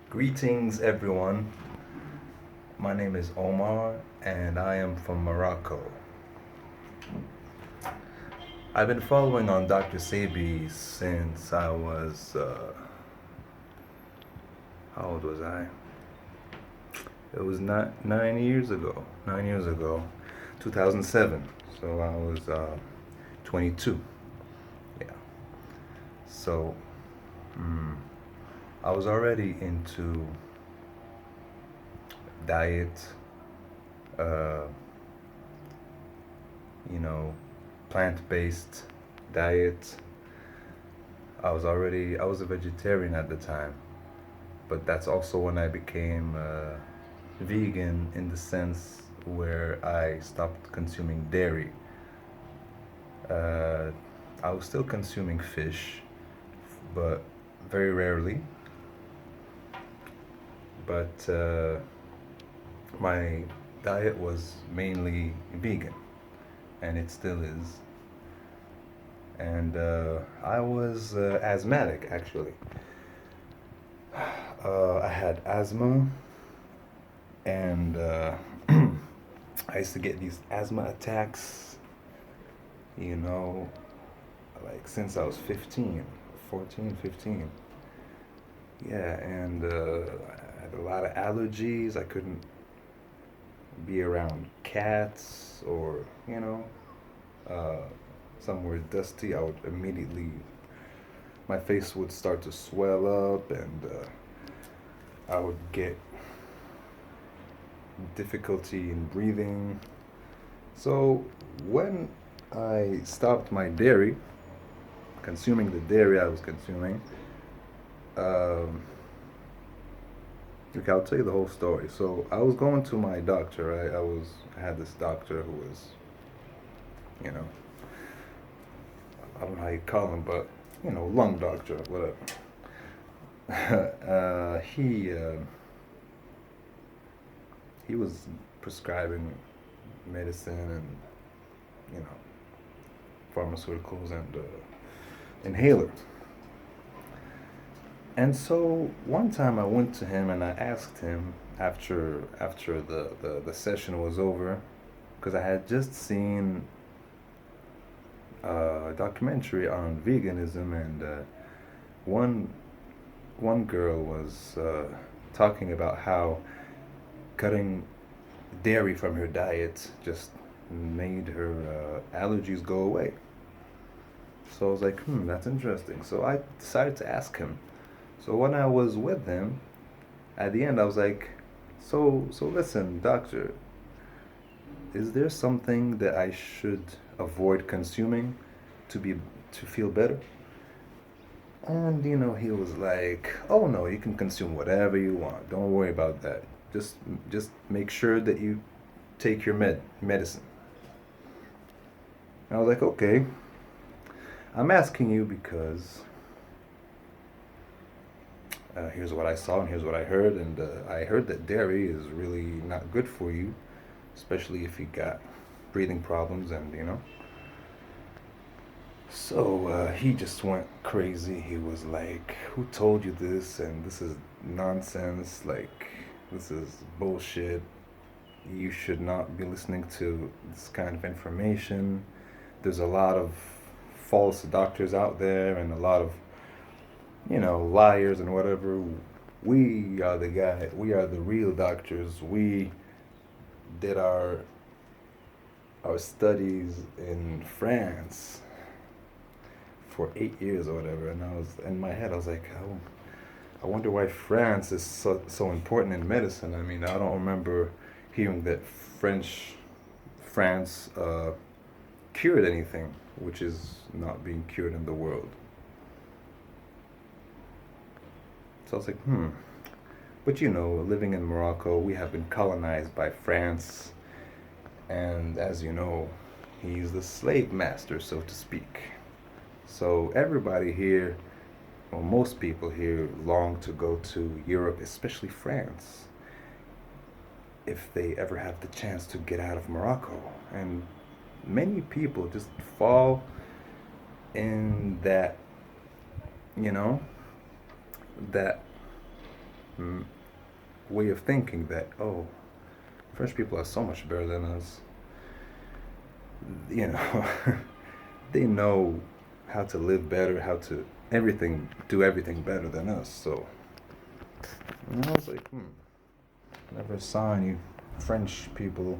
Greetings, everyone. My name is Omar, and I am from Morocco. I've been following on Dr. Sebi since I was, how old was I? It was not 9 years ago. 9 years ago, 2007. So I was 22. Yeah. So mm, I was already into diet, uh, you know, plant-based diet. I was a vegetarian at the time, but that's also when I became vegan in the sense where I stopped consuming dairy. Uh, I was still consuming fish, but very rarely. But my diet was mainly vegan, and it still is. And I was asthmatic actually. I had asthma, and I used to get these asthma attacks, you know, like since I was 15, 14, 15. Yeah, and I had a lot of allergies. I couldn't be around cats or, uh, somewhere dusty. My face would start to swell up, and I would get difficulty in breathing. So when I stopped my dairy, consuming the dairy I was consuming, um, okay, I'll tell you the whole story. So I was going to my doctor. I had this doctor who was, you know, I don't know how you call him, but lung doctor, whatever. He was prescribing medicine and you know pharmaceuticals and inhalers. And so one time I went to him and I asked him after the session was over, because I had just seen a documentary on veganism, and one one girl was talking about how cutting dairy from her diet just made her allergies go away. So I was like, that's interesting. So I decided to ask him. So when I was with him, at the end I was like, so listen, doctor, is there something that I should avoid consuming to be to feel better? And he was like, "Oh no, you can consume whatever you want. Don't worry about that. Just just make sure that you take your medicine." And I was like, "Okay. I'm asking you because here's what I saw and here's what I heard, and I heard that dairy is really not good for you, especially if you got breathing problems and So he just went crazy. He was like, "Who told you this? And this is nonsense. Like, this is bullshit. You should not be listening to this kind of information. There's a lot of false doctors out there and a lot of, liars and whatever. We are the guy. We are the real doctors. We did our studies in France for 8 years or whatever." And I was in my head, I was like, "Oh, I wonder why France is so important in medicine." I mean, I don't remember hearing that France cured anything, which is not being cured in the world. So I was like, But living in Morocco, we have been colonized by France, and as you know, he's the slave master, so to speak. So everybody here, well, most people here long to go to Europe, especially France, if they ever have the chance to get out of Morocco. And many people just fall in that, you know, that mm, way of thinking that, oh, French people are so much better than us. You know, they know how to live better, how to do everything better than us. So, and I was like, never saw any French people